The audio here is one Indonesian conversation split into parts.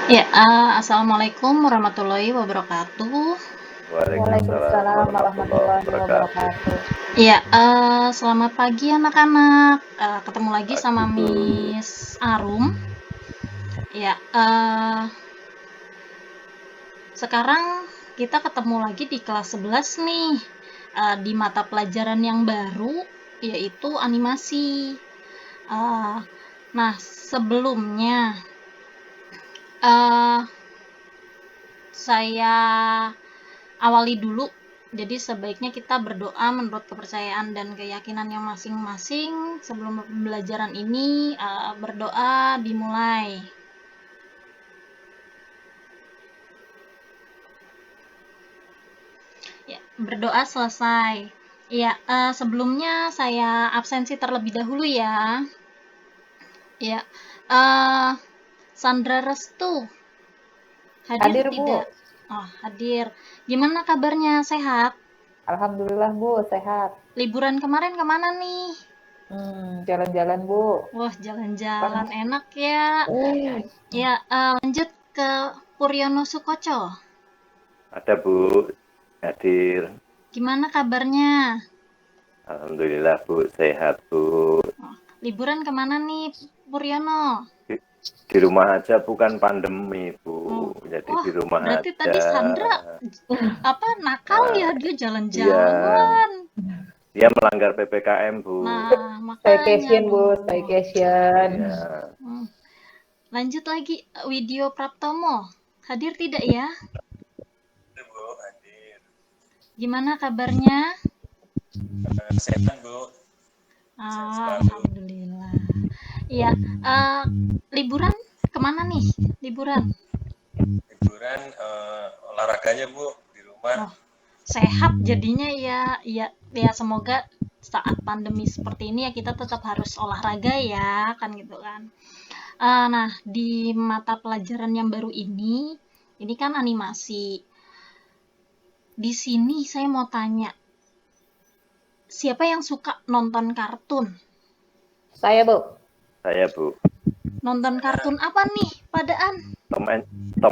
Ya, assalamualaikum warahmatullahi wabarakatuh. Waalaikumsalam Waalaikumsalam warahmatullahi warahmatullahi wabarakatuh. wabarakatuh. Ya, selamat pagi anak-anak. Ketemu lagi sama Pagi, Bu. Miss Arum. Ya, sekarang kita ketemu lagi di kelas 11 nih, di mata pelajaran yang baru, yaitu animasi. Nah, sebelumnya saya awali dulu. Jadi sebaiknya kita berdoa menurut kepercayaan dan keyakinan yang masing-masing. Sebelum pembelajaran ini berdoa dimulai. Ya, berdoa selesai. Ya, sebelumnya saya absensi terlebih dahulu ya. Ya, Sandra Restu hadir Hadir, Bu. tidak? Oh, hadir. Gimana kabarnya? Sehat? Alhamdulillah, Bu, sehat. Liburan kemarin kemana nih? Jalan-jalan, Bu. Wah, jalan-jalan enak ya. Eh, Ya, lanjut ke Puryono Sukoco. Ada, Bu. Hadir. Gimana kabarnya? Alhamdulillah, Bu. Sehat, Bu. Oh, liburan kemana nih, Puryono? Di rumah aja, bukan pandemi, Bu. Oh. Jadi Wah, di rumah berarti aja. tadi Sandra nakal ya, dia Iya. jalan-jalan. Dia melanggar PPKM, Bu. Nah, makanya Staycation, Bu, dong. staycation. Iya. Lanjut lagi, Widyo Praptomo. Hadir tidak ya? Bu, hadir. Gimana kabarnya? Sehat, Bu. Alhamdulillah. Iya, liburan kemana nih? Liburan Olahraganya, Bu, di rumah. Oh, sehat jadinya ya. Ya semoga saat pandemi seperti ini ya kita tetap harus olahraga ya, kan gitu kan. Nah, di mata pelajaran yang baru ini kan animasi. Di sini saya mau tanya, siapa yang suka nonton kartun? Saya, Bu. Saya, Bu. Nonton kartun apa nih, padaan? Tom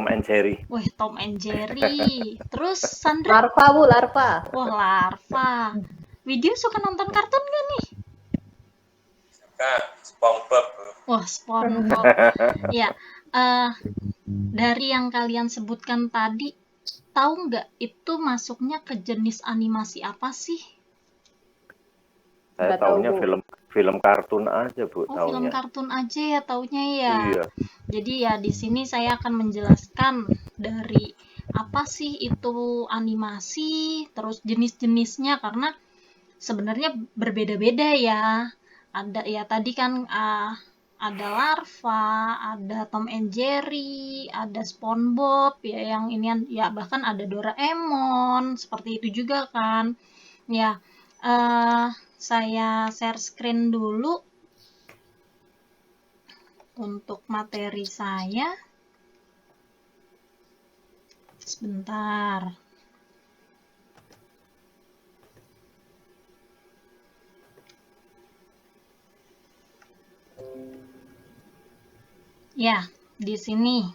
and Jerry. Wah, Tom and Jerry. Terus Sandra? Larva, Bu, larva. Wah, larva. Widyo suka nonton kartun gak nih? Suka SpongeBob, Bu. Wah, SpongeBob. Ya, dari yang kalian sebutkan tadi, tahu nggak itu masuknya ke jenis animasi apa sih? Saya Nggak tahu, taunya Bu. film kartun aja, Bu, Oh, taunya. film kartun aja ya taunya ya. Iya. Jadi ya di sini saya akan menjelaskan dari apa sih itu animasi, terus jenis-jenisnya karena sebenarnya berbeda-beda ya. Ada ya tadi kan ada larva, ada Tom and Jerry, ada SpongeBob ya yang ini ya bahkan ada Doraemon seperti itu juga kan. Ya, saya share screen dulu untuk materi saya. Sebentar. Ya, di sini.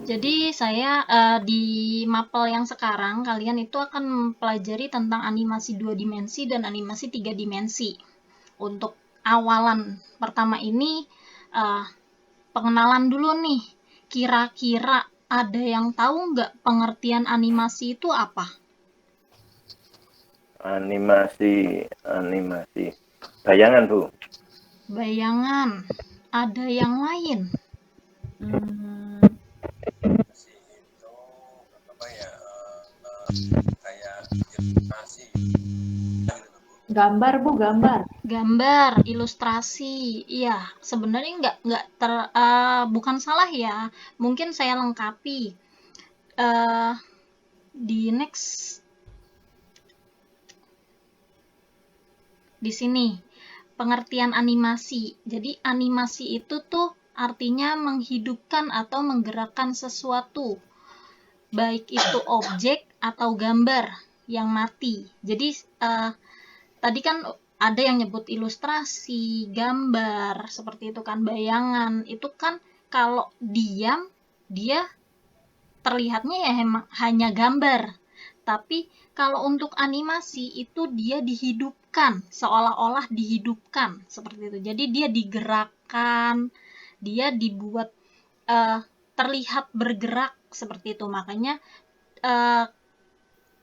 Jadi saya di mapel yang sekarang kalian itu akan mempelajari tentang animasi 2 dimensi dan animasi 3 dimensi. Untuk awalan pertama ini pengenalan dulu nih. Kira-kira ada yang tahu nggak pengertian animasi itu apa? Animasi. Bayangan, Bu. Bayangan. Ada yang lain? Gambar, Bu, gambar. Gambar, ilustrasi. Iya, sebenarnya bukan salah ya. Mungkin saya lengkapi. Di next di sini pengertian animasi. Jadi animasi itu tuh artinya menghidupkan atau menggerakkan sesuatu. Baik itu objek atau gambar yang mati. Jadi tadi kan ada yang nyebut ilustrasi, gambar, seperti itu kan, bayangan. Itu kan kalau diam, dia terlihatnya ya hanya gambar. Tapi kalau untuk animasi itu dia dihidupkan, seolah-olah dihidupkan, seperti itu. Jadi dia digerakkan, dia dibuat terlihat bergerak, seperti itu. Makanya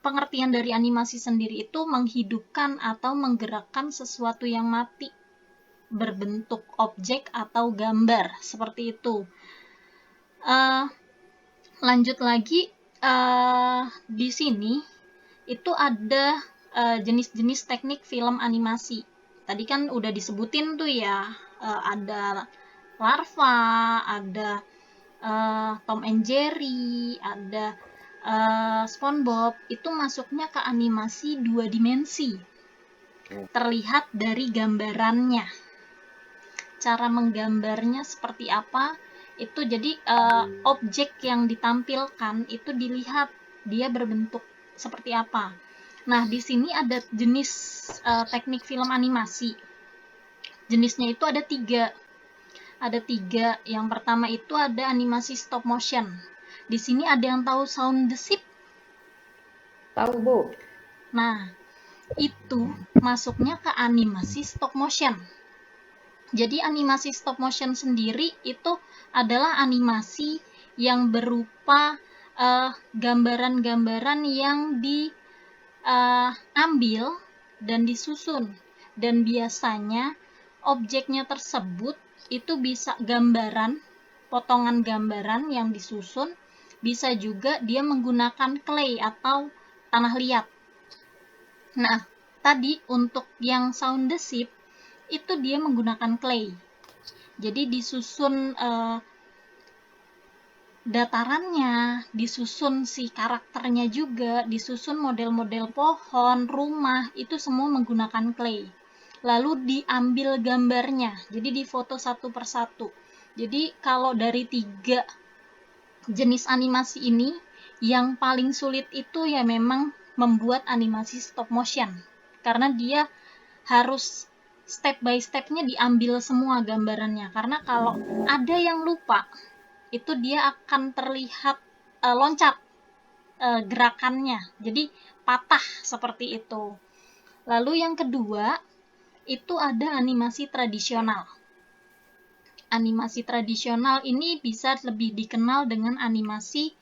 pengertian dari animasi sendiri itu menghidupkan atau menggerakkan sesuatu yang mati berbentuk objek atau gambar, seperti itu. Lanjut lagi, di sini itu ada jenis-jenis teknik film animasi. Tadi kan udah disebutin tuh ya, ada larva, ada Tom and Jerry, ada SpongeBob. Itu masuknya ke animasi 2 dimensi, terlihat dari gambarannya. Cara menggambarnya seperti apa, itu jadi objek yang ditampilkan itu dilihat dia berbentuk seperti apa. Nah, di sini ada jenis teknik film animasi. Jenisnya itu ada 3. Ada 3. Yang pertama itu ada animasi stop motion. Di sini ada yang tahu Shaun the Sheep? Tahu, Bu. Nah, itu masuknya ke animasi stop motion. Jadi animasi stop motion sendiri itu adalah animasi yang berupa gambaran-gambaran yang diambil dan disusun. Dan biasanya objeknya tersebut itu bisa gambaran, potongan gambaran yang disusun, bisa juga dia menggunakan clay atau tanah liat. Nah, tadi untuk yang Shaun the Sheep itu dia menggunakan clay. Jadi disusun datarannya, disusun si karakternya juga, disusun model-model pohon, rumah, itu semua menggunakan clay. Lalu diambil gambarnya, jadi difoto satu persatu. Jadi kalau dari 3 jenis animasi ini, yang paling sulit itu ya memang membuat animasi stop motion. Karena dia harus step by stepnya diambil semua gambarannya. Karena kalau ada yang lupa, itu dia akan terlihat loncat gerakannya, jadi patah seperti itu. Lalu yang kedua itu ada animasi tradisional. Animasi tradisional ini bisa lebih dikenal dengan animasi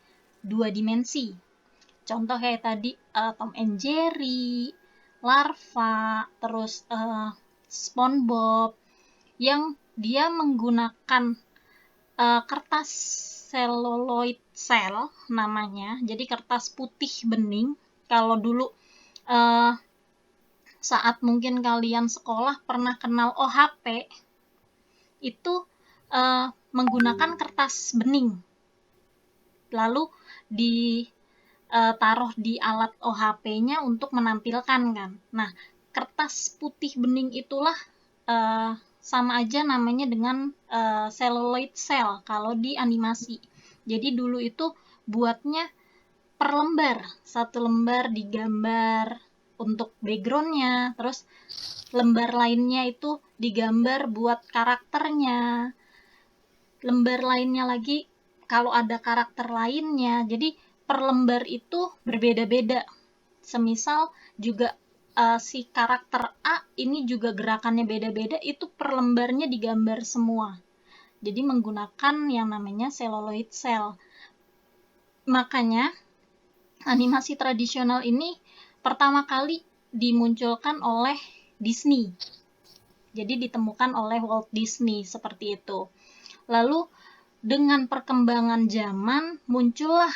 2 dimensi. Contoh kayak tadi Tom and Jerry, larva, terus SpongeBob, yang dia menggunakan kertas celluloid cell namanya, jadi kertas putih bening. Kalau dulu saat mungkin kalian sekolah pernah kenal OHP, itu menggunakan kertas bening, lalu ditaruh di alat OHP-nya untuk menampilkan kan. Nah, kertas putih bening itulah sama aja namanya dengan celluloid cell kalau di animasi. Jadi dulu itu buatnya per lembar, 1 lembar digambar untuk backgroundnya, terus lembar lainnya itu digambar buat karakternya, lembar lainnya lagi kalau ada karakter lainnya. Jadi per lembar itu berbeda-beda. Semisal juga si karakter A ini juga gerakannya beda-beda, itu per lembarnya digambar semua. Jadi menggunakan yang namanya celluloid cell. Makanya animasi tradisional ini pertama kali dimunculkan oleh Disney. Jadi ditemukan oleh Walt Disney seperti itu. Lalu dengan perkembangan zaman muncullah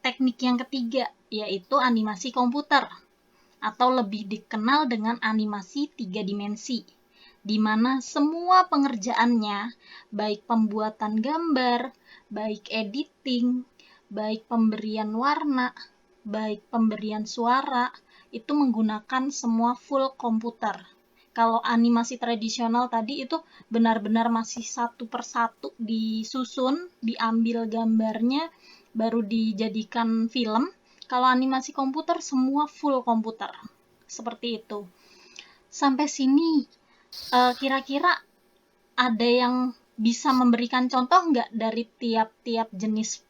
teknik yang ketiga, yaitu animasi komputer, atau lebih dikenal dengan animasi 3 dimensi, di mana semua pengerjaannya, baik pembuatan gambar, baik editing, baik pemberian warna, baik pemberian suara, itu menggunakan semua full komputer. Kalau animasi tradisional tadi itu benar-benar masih satu persatu disusun, diambil gambarnya, baru dijadikan film. Kalau animasi komputer semua full komputer. Seperti itu. sampai sini kira-kira ada yang bisa memberikan contoh nggak dari tiap-tiap jenis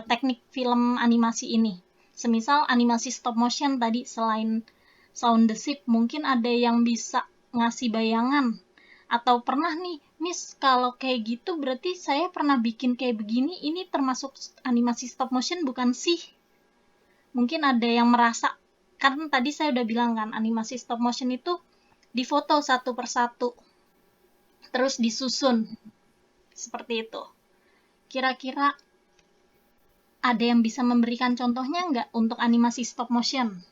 teknik film animasi ini? Semisal animasi stop motion tadi, selain Sound the Ship, mungkin ada yang bisa ngasih bayangan. Atau pernah nih, Miss, kalau kayak gitu berarti saya pernah bikin kayak begini, ini termasuk animasi stop motion bukan sih? Mungkin ada yang merasa, karena tadi saya udah bilang kan, animasi stop motion itu difoto satu persatu, terus disusun, seperti itu. Kira-kira ada yang bisa memberikan contohnya nggak untuk animasi stop motion?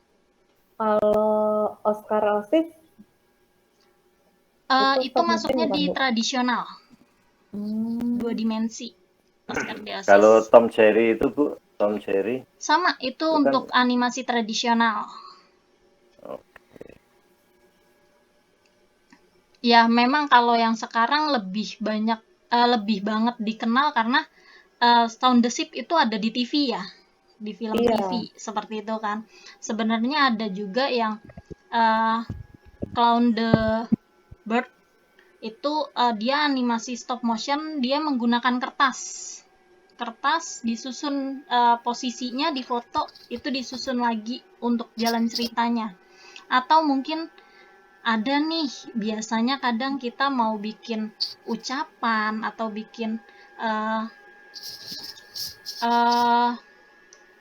Kalau Oscar Osif Itu stop motion masuknya bukan, di Bu? tradisional, Hmm, 2 dimensi. Oscar de Osis. Kalau Tom Jerry itu Bu, Tom Jerry Sama, itu kan untuk animasi tradisional. Ya, memang kalau yang sekarang lebih banget dikenal karena Sound the Ship itu ada di TV ya, di film Iya. TV seperti itu kan. Sebenarnya ada juga yang Clown the Bird itu dia animasi stop motion, dia menggunakan kertas disusun posisinya di foto, itu disusun lagi untuk jalan ceritanya. Atau mungkin ada nih, biasanya kadang kita mau bikin ucapan atau bikin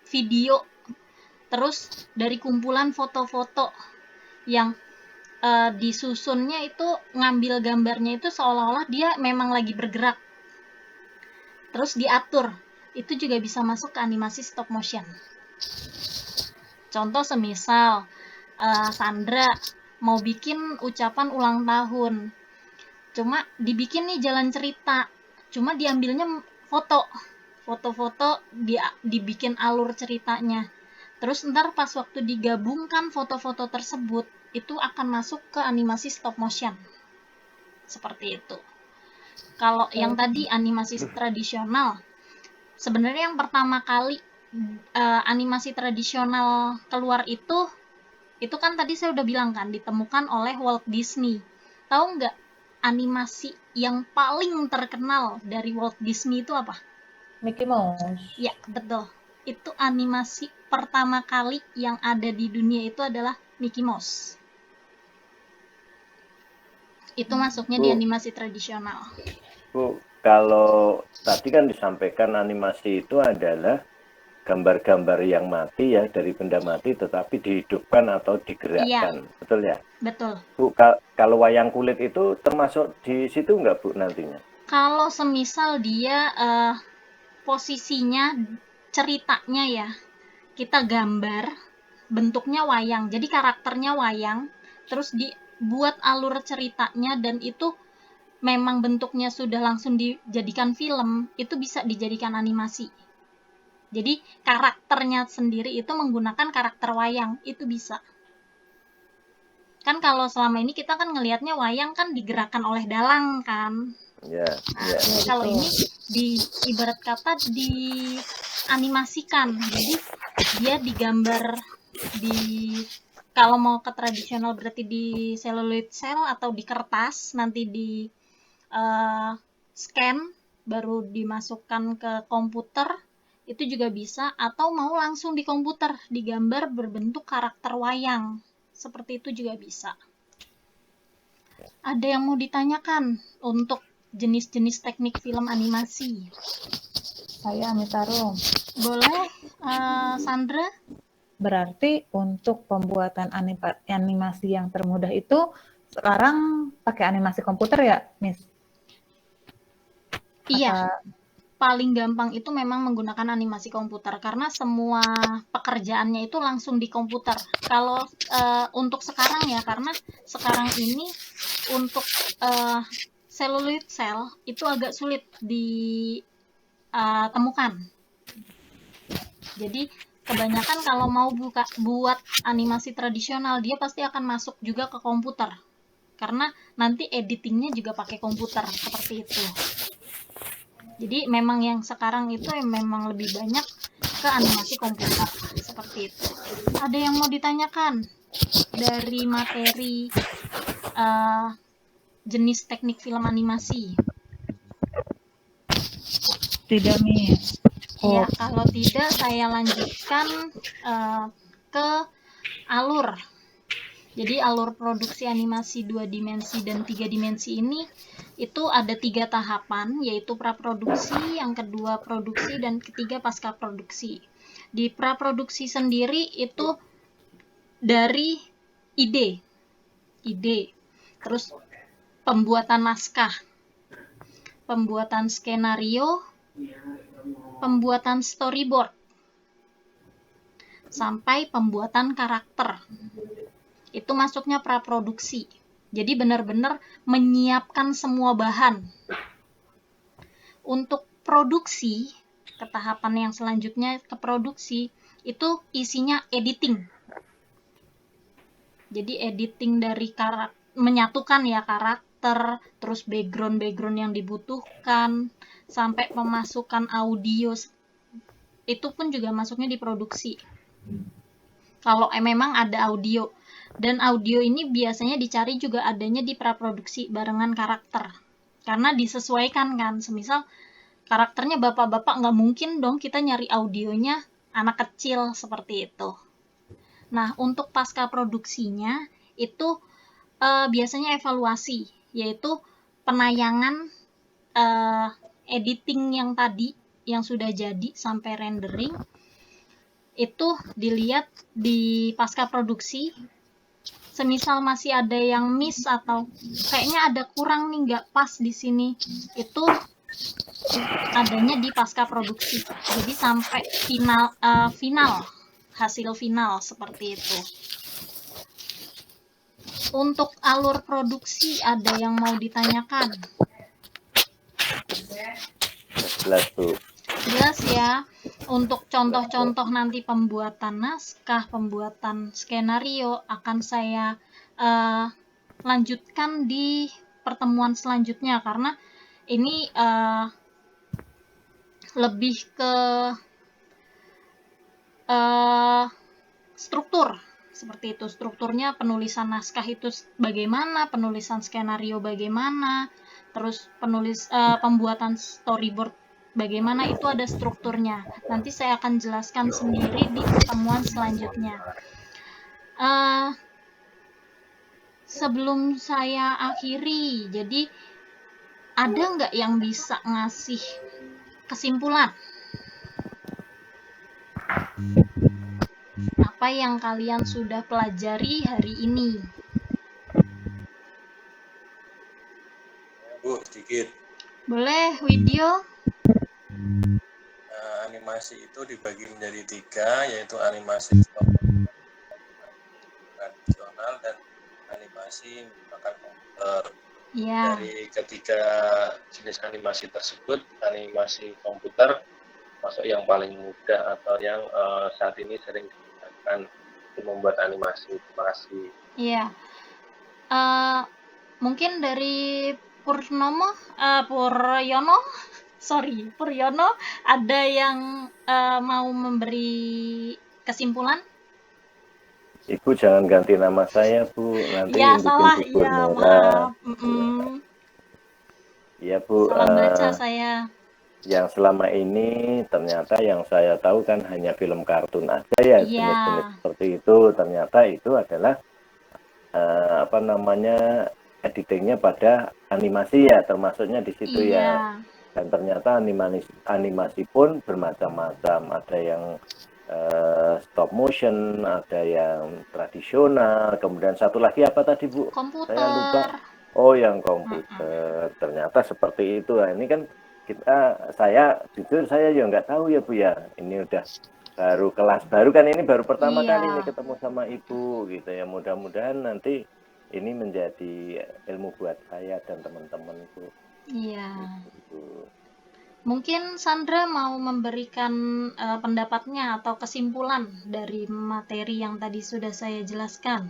video, terus dari kumpulan foto-foto yang disusunnya itu, ngambil gambarnya itu seolah-olah dia memang lagi bergerak, terus diatur, itu juga bisa masuk ke animasi stop motion. Contoh semisal Sandra mau bikin ucapan ulang tahun, cuma dibikin nih jalan cerita, cuma diambilnya foto-foto, dibikin alur ceritanya, terus ntar pas waktu digabungkan foto-foto tersebut, itu akan masuk ke animasi stop motion, seperti itu. Kalau yang tadi animasi tradisional, sebenarnya yang pertama kali animasi tradisional keluar itu kan tadi saya udah bilang kan, ditemukan oleh Walt Disney. Tahu nggak animasi yang paling terkenal dari Walt Disney itu apa? Mickey Mouse. Ya, betul. Itu animasi pertama kali yang ada di dunia itu adalah Mickey Mouse. Itu masuknya di Bu, animasi tradisional. Bu, kalau tadi kan disampaikan animasi itu adalah gambar-gambar yang mati ya, dari benda mati tetapi dihidupkan atau digerakkan. Iya, Betul ya? betul. Bu, kalau wayang kulit itu termasuk di situ nggak Bu nantinya? Kalau semisal dia posisinya, ceritanya ya, kita gambar, bentuknya wayang, jadi karakternya wayang, terus dibuat alur ceritanya, dan itu memang bentuknya sudah langsung dijadikan film, itu bisa dijadikan animasi. Jadi karakternya sendiri itu menggunakan karakter wayang, itu bisa. Kan kalau selama ini kita kan ngelihatnya wayang kan digerakkan oleh dalang kan. Ya, Nah, ya. kalau ini ibarat kata dianimasikan, jadi dia digambar kalau mau ke tradisional berarti di celluloid cell atau di kertas, nanti di scan baru dimasukkan ke komputer, itu juga bisa. Atau mau langsung di komputer digambar berbentuk karakter wayang, seperti itu juga bisa. Ada yang mau ditanyakan untuk jenis-jenis teknik film animasi? Saya Amitarum. Boleh, Sandra? Berarti untuk pembuatan animasi yang termudah itu sekarang pakai animasi komputer ya, Miss? Iya, paling gampang itu memang menggunakan animasi komputer karena semua pekerjaannya itu langsung di komputer. Kalau untuk sekarang ya, karena sekarang ini untuk celluloid cell itu agak sulit ditemukan. Jadi kebanyakan kalau mau buat animasi tradisional, dia pasti akan masuk juga ke komputer. Karena nanti editingnya juga pakai komputer, seperti itu. Jadi memang yang sekarang itu memang lebih banyak ke animasi komputer, seperti itu. Ada yang mau ditanyakan? dari materi jenis teknik film animasi? Tidak, Miss. Ya, kalau tidak saya lanjutkan ke alur. Jadi alur produksi animasi 2 dimensi dan 3 dimensi ini itu ada 3 tahapan, yaitu praproduksi, yang kedua produksi, dan ketiga pasca produksi. Di praproduksi sendiri itu dari ide, terus pembuatan naskah, pembuatan skenario, pembuatan storyboard, sampai pembuatan karakter. Itu masuknya praproduksi. Jadi benar-benar menyiapkan semua bahan. Untuk produksi, ke tahapan yang selanjutnya ke produksi, itu isinya editing. Jadi editing dari menyatukan ya karakter, terus background yang dibutuhkan, sampai pemasukan audio, itu pun juga masuknya di produksi. Kalau memang ada audio. Dan audio ini biasanya dicari juga adanya di praproduksi barengan karakter. Karena disesuaikan kan, semisal karakternya bapak-bapak, nggak mungkin dong kita nyari audionya anak kecil seperti itu. Nah, untuk pasca produksinya itu biasanya evaluasi, yaitu penayangan editing yang tadi, yang sudah jadi sampai rendering, itu dilihat di pasca produksi. Semisal masih ada yang miss atau kayaknya ada kurang nih, nggak pas di sini, itu adanya di pasca produksi. Jadi sampai final hasil final seperti itu. Untuk alur produksi ada yang mau ditanyakan? Jelas, Bu. Jelas ya. Untuk contoh-contoh nanti pembuatan naskah, pembuatan skenario akan saya lanjutkan di pertemuan selanjutnya, karena ini lebih ke struktur seperti itu. Strukturnya penulisan naskah itu bagaimana, penulisan skenario bagaimana, terus pembuatan storyboard bagaimana, itu ada strukturnya. Nanti saya akan jelaskan sendiri di pertemuan selanjutnya. Sebelum saya akhiri, jadi ada nggak yang bisa ngasih kesimpulan? Apa yang kalian sudah pelajari hari ini? Bu, sedikit. Boleh, Widyo? Animasi itu dibagi menjadi 3, yaitu animasi tradisional dan animasi menggunakan komputer. Ya. Dari ketiga jenis animasi tersebut, animasi komputer masuk yang paling mudah atau yang saat ini sering digunakan untuk membuat animasi. Terima kasih. Iya. Mungkin dari Puryono, ada yang mau memberi kesimpulan? Ibu jangan ganti nama saya, Bu. Nanti Ya, bikin salah. bubur Iya, merah. maaf. Iya, Bu. Salah baca saya. Yang selama ini ternyata yang saya tahu kan hanya film kartun aja ya, Iya. jenis-jenis seperti itu. Ternyata itu adalah editingnya pada animasi ya, termasuknya di situ ya. Dan ternyata animasi pun bermacam-macam. Ada yang stop motion, ada yang tradisional, kemudian satu lagi apa tadi, Bu? Komputer. Saya lupa. Oh, yang komputer. Ternyata seperti itu. Nah, ini kan saya jujur saya ya nggak tahu ya, Bu ya. Ini udah baru kelas baru kan, ini baru pertama kali ini ketemu sama Ibu gitu ya. Mudah-mudahan nanti ini menjadi ilmu buat saya dan teman-teman, Bu. Iya. Gitu. Mungkin Sandra mau memberikan pendapatnya atau kesimpulan dari materi yang tadi sudah saya jelaskan.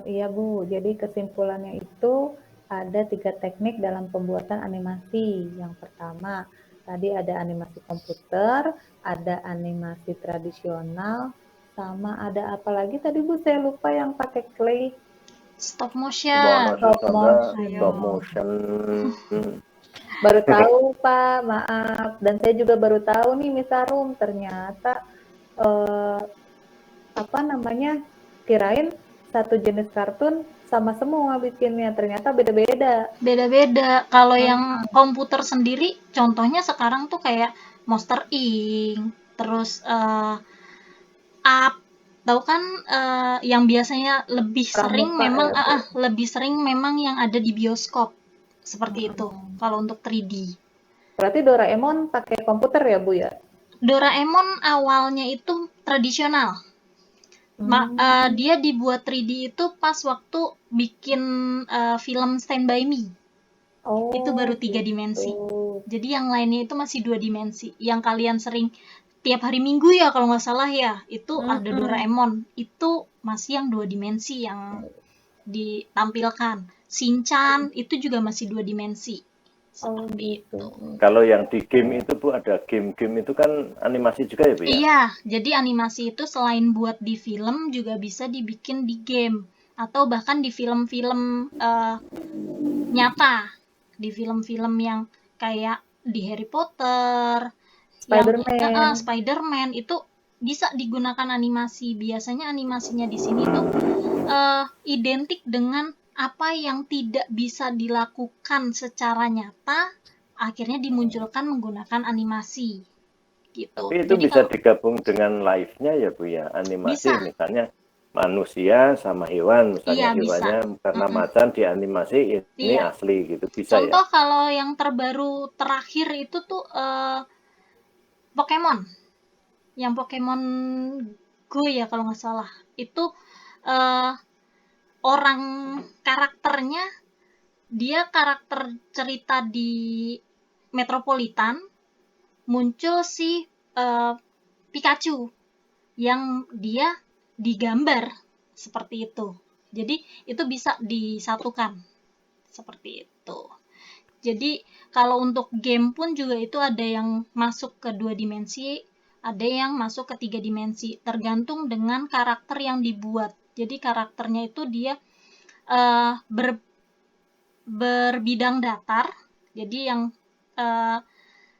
Iya Bu, jadi kesimpulannya itu ada 3 teknik dalam pembuatan animasi. Yang pertama, tadi ada animasi komputer, ada animasi tradisional, sama ada apa lagi tadi Bu, saya lupa yang pakai clay. Stop Gimana motion. sih Stop Sandra? motion. Stop motion. Baru tahu Pak, maaf. Dan saya juga baru tahu nih Misarum ternyata apa namanya, kirain satu jenis kartun sama semua bikinnya, ternyata beda-beda. Beda-beda. Kalau yang komputer sendiri, contohnya sekarang tuh kayak Monster Inc. Terus Up. Tahu kan yang biasanya lebih sering Pramuka memang ya, Bu? lebih sering memang yang ada di bioskop. Seperti itu kalau untuk 3D. Berarti Doraemon pakai komputer ya Bu ya? Doraemon awalnya itu tradisional. Dia dibuat 3D itu pas waktu bikin film Stand By Me. Oh, Itu baru 3 dimensi. Jadi yang lainnya itu masih 2 dimensi. Yang kalian sering tiap hari Minggu ya kalau nggak salah ya, itu ada Doraemon. Itu masih yang 2 dimensi yang ditampilkan. Shinchan itu juga masih 2 dimensi. Seperti itu. Kalau yang di game itu Bu, ada game-game itu kan animasi juga ya Bu ya? Iya, jadi animasi itu selain buat di film juga bisa dibikin di game atau bahkan di film-film nyata, di film-film yang kayak di Harry Potter, Spider-Man. Spider-Man itu bisa digunakan animasi. Biasanya animasinya di sini tuh identik dengan apa yang tidak bisa dilakukan secara nyata, akhirnya dimunculkan menggunakan animasi. Gitu. Tapi itu jadi bisa digabung dengan live-nya ya Bu ya, animasi Bisa. misalnya manusia sama hewan, misalnya Iya, hewannya bisa. karena macan dianimasi ini Iya. asli gitu, bisa Contoh ya? kalau yang terbaru terakhir itu tuh Pokemon. Yang Pokemon Go ya kalau nggak salah. Itu orang karakternya, dia karakter cerita di Metropolitan, muncul si Pikachu yang dia digambar seperti itu. Jadi itu bisa disatukan seperti itu. Jadi kalau untuk game pun juga itu ada yang masuk ke 2 dimensi, ada yang masuk ke 3 dimensi, tergantung dengan karakter yang dibuat. Jadi karakternya itu dia berbidang datar, jadi yang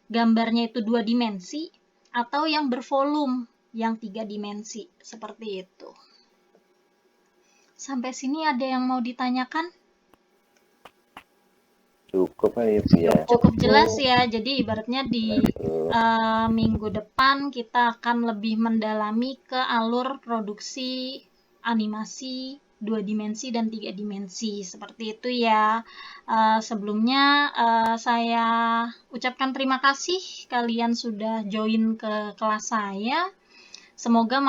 gambarnya itu 2 dimensi, atau yang bervolume yang 3 dimensi, seperti itu. Sampai sini ada yang mau ditanyakan? Cukup ya Bu ya. Cukup jelas ya, jadi ibaratnya di minggu depan kita akan lebih mendalami ke alur produksi animasi 2 dimensi dan 3 dimensi, seperti itu ya. Sebelumnya saya ucapkan terima kasih kalian sudah join ke kelas saya. Semoga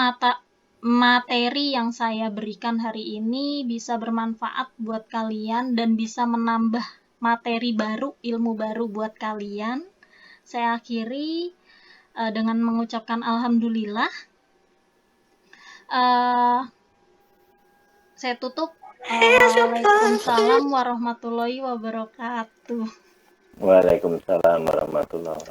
materi yang saya berikan hari ini bisa bermanfaat buat kalian dan bisa menambah materi baru, ilmu baru buat kalian. Saya akhiri dengan mengucapkan alhamdulillah. Saya tutup. Waalaikumsalam warahmatullahi wabarakatuh. Waalaikumsalam warahmatullahi wabarakatuh.